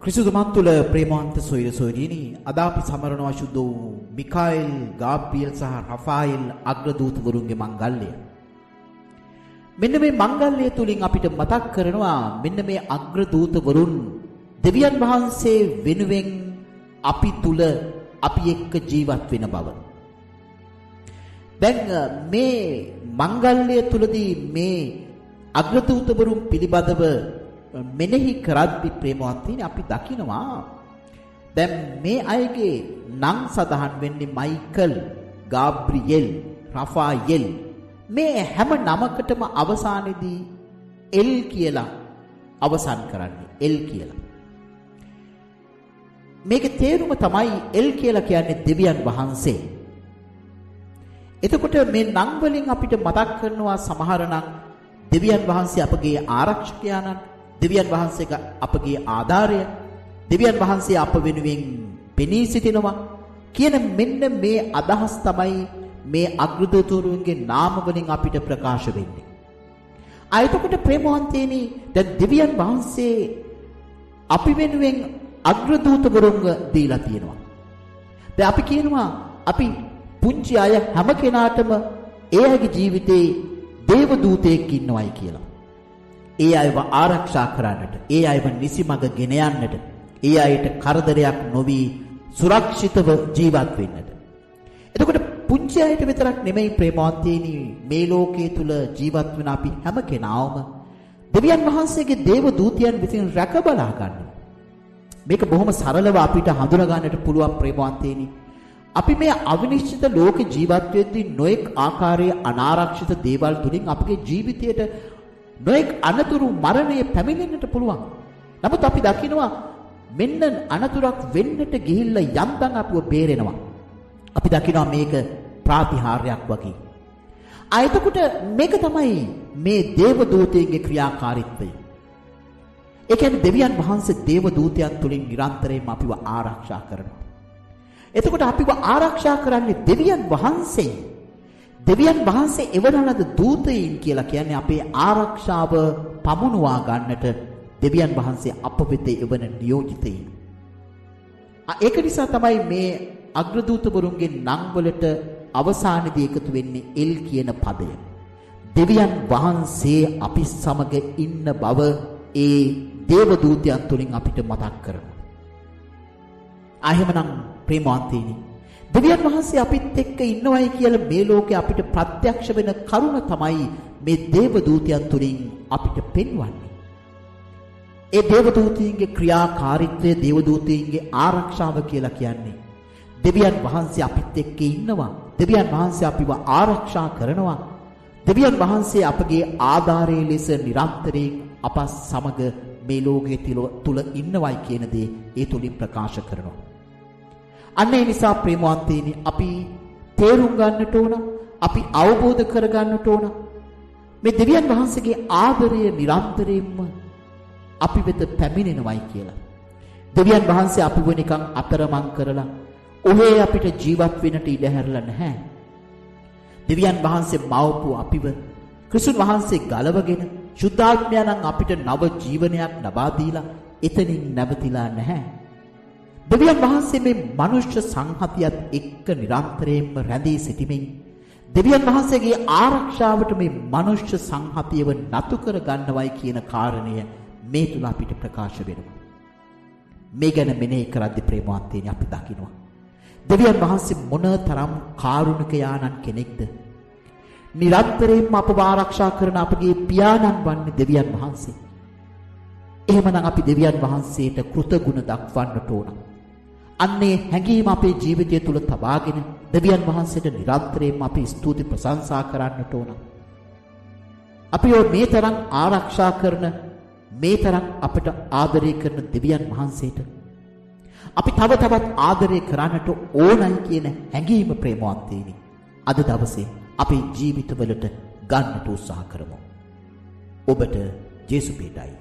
ක්‍රිස්තුමන් තුළ ප්‍රේමවන්ත සොයුර සොයුරියනි අද අපි සමරනවා සුද්ධ වූ මිකාኤල් ගාබ්‍රියෙල් සහ රෆායෙල් අග්‍රදූතවරුන්ගේ මංගල්‍යය. මෙන්න මේ මංගල්‍යය තුලින් අපිට මතක් කරනවා මෙන්න මේ අග්‍රදූතවරුන් දෙවියන් වහන්සේ වෙනුවෙන් අපි තුල අපි එක්ක ජීවත් වෙන බව. දැන් මේ මංගල්‍යය තුලදී මේ අග්‍රදූතවරුන් පිළිබඳව මෙනෙහි කරද්දී ප්‍රේමවත්නි අපි දකිනවා දැන් මේ අයගේ නම් සඳහන් වෙන්නේ මයිකල්, ගාබ්‍රියෙල්, රෆායෙල් මේ හැම නමකටම අවසානයේදී එල් කියලා අවසන් කරන්නේ එල් කියලා. මේකේ තේරුම තමයි එල් කියලා කියන්නේ දෙවියන් වහන්සේ. එතකොට මේ නම් වලින් අපිට මතක් කරනවා සමහර නම් දෙවියන් වහන්සේ අපගේ ආරක්ෂකයාණන්, දෙවියන් වහන්සේ අපගේ ආධාරය, දෙවියන් වහන්සේ අප වෙනුවෙන් පෙනී සිටිනවා කියන මෙන්න මේ අදහස් තමයි මේ අග්‍රදූතවරුන්ගේ නාම වලින් අපිට ප්‍රකාශ වෙන්නේ. එතකොට ප්‍රේමවන්තයනි දැන් දෙවියන් වහන්සේ අපි වෙනුවෙන් අග්‍රදූතවරුන්ව දීලා තියෙනවා. දැන් අපි කියනවා අපි පුංචි අය හැම කෙනාටම ඒ අයගේ ජීවිතේ දේව දූතයෙක් ඉන්නවයි කියලා. ඒ අයව ආරක්ෂා කරන්නට, ඒ අයව නිසිමඟ ගෙන යන්නට, ඒ අයට කරදරයක් නොවි සුරක්ෂිතව ජීවත් වෙන්නට. එතකොට පුංචි අයට විතරක් නෙමෙයි ප්‍රේමවන්තයනි මේ ලෝකයේ තුල ජීවත් වෙන අපි හැම කෙනාම දෙවියන් වහන්සේගේ දේව දූතයන් විසින් රැක බලා ගන්නවා. මේක බොහොම සරලව අපිට හඳුනා ගන්නට පුළුවන් ප්‍රේමවන්තයනි. අපි මේ අවිනිශ්චිත ලෝකේ ජීවත් වෙද්දී නොඑක් ආකාරයේ අනාරක්ෂිත දේවල් තුලින් අපගේ ජීවිතයට නොඑක් අනතුරු මරණය පැමිණෙන්නට පුළුවන්. නමුත් අපි දකිනවා මෙන්න අනතුරක් වෙන්නට ගිහිල්ලා යම්තම් අපව බේරෙනවා. අපි දකිනවා මේක ප්‍රාතිහාර්යයක් වගේ. එතකොට මේක තමයි මේ දේව දූතයන්ගේ ක්‍රියාකාරීත්වය. ඒ කියන්නේ දෙවියන් වහන්සේ දේව දූතයන් තුලින් නිරන්තරයෙන්ම අපිව ආරක්ෂා කරනවා. එතකොට අපිව ආරක්ෂා කරන්නේ දෙවියන් වහන්සේ. දෙවියන් වහන්සේ එවන ලද දූතයින් කියලා කියන්නේ අපේ ආරක්ෂාව පමුණුවා ගන්නට දෙවියන් වහන්සේ අප වෙත එවන නියෝජිතයින්. ඒක නිසා තමයි මේ අග්‍රදූතවරුන්ගේ නම් වලට අවසානයේදී එකතු වෙන්නේ එල් කියන පදය. දෙවියන් වහන්සේ අපි සමග ඉන්න බව ඒ දේව දූතයන් තුලින් අපිට මතක් කරනවා. එහෙමනම් ප්‍රේමවන්තයනි දෙවියන් වහන්සේ අපිත් එක්ක ඉන්නවයි කියලා මේ ලෝකේ අපිට ප්‍රත්‍යක්ෂ වෙන කරුණ තමයි මේ දේව දූතයන් තුලින් අපිට පෙන්වන්නේ. ඒ දේව දූතයන්ගේ ක්‍රියාකාරීත්වය, දේව දූතයන්ගේ ආරක්ෂාව කියලා කියන්නේ දෙවියන් වහන්සේ අපිත් එක්ක ඉන්නවා. දෙවියන් වහන්සේ අපිව ආරක්ෂා කරනවා. දෙවියන් වහන්සේ අපගේ ආධාරයේ ලෙස නිරන්තරයෙන් අප සමග මේ ලෝකයේ තුල ඉන්නවයි කියන දේ ඒ තුලින් ප්‍රකාශ කරනවා. අන්න ඒ නිසා ප්‍රේමවන්තයනි අපි තේරුම් ගන්නට ඕන, අපි අවබෝධ කර ගන්නට ඕන මේ දෙවියන් වහන්සේගේ ආදරය නිරන්තරයෙන්ම අපි වෙත පැමිණෙනවයි කියලා. දෙවියන් වහන්සේ අපිව නිකන් අතරමං කරලා ඔහේ අපිට ජීවත් වෙන්නට ඉඩ හැරලා නැහැ. දෙවියන් වහන්සේ මවපු අපිව ක්‍රිස්තුන් වහන්සේ ගලවගෙන සුද්ධාත්මයන් අපිට නව ජීවනයක් ලබා දීලා එතනින් නැවතිලා නැහැ. දෙවියන් වහන්සේ මේ මනුෂ්‍ය සංහතියත් එක්ක නිරන්තරයෙන්ම රැඳී සිටිමින් දෙවියන් වහන්සේගේ ආරක්ෂාවට මේ මනුෂ්‍ය සංහතියව නතු කර ගන්නවයි කියන කාරණය මේ තුල අපිට ප්‍රකාශ වෙනවා. මේ ගැන මෙනෙහි කරද්දී ප්‍රේමවන්තයනි අපි දකිනවා දෙවියන් වහන්සේ මොනතරම් කාරුණික යානන් කෙනෙක්ද. නිරන්තරයෙන්ම අපව ආරක්ෂා කරන අපගේ පියාණන් වන්නේ දෙවියන් වහන්සේ. එහෙමනම් අපි දෙවියන් වහන්සේට කෘතගුණ දක්වන්නට ඕන. අන්නේ හැඟීම අපේ ජීවිතය තුළ තබාගෙන දෙවියන් වහන්සේට නිරන්තරයෙන්ම අපි ස්තුති ප්‍රශංසා කරන්නට ඕන. අපි මේ තරම් ආරක්ෂා කරන, මේ තරම් අපට ආදරය කරන දෙවියන් වහන්සේට අපි තව තවත් ආදරය කරන්නට ඕනයි කියන හැඟීම ප්‍රේමවන්තයනි අද දවසේ අපේ ජීවිතවලට ගන්නට උත්සාහ කරමු. ඔබට ජේසුස් පිටයි.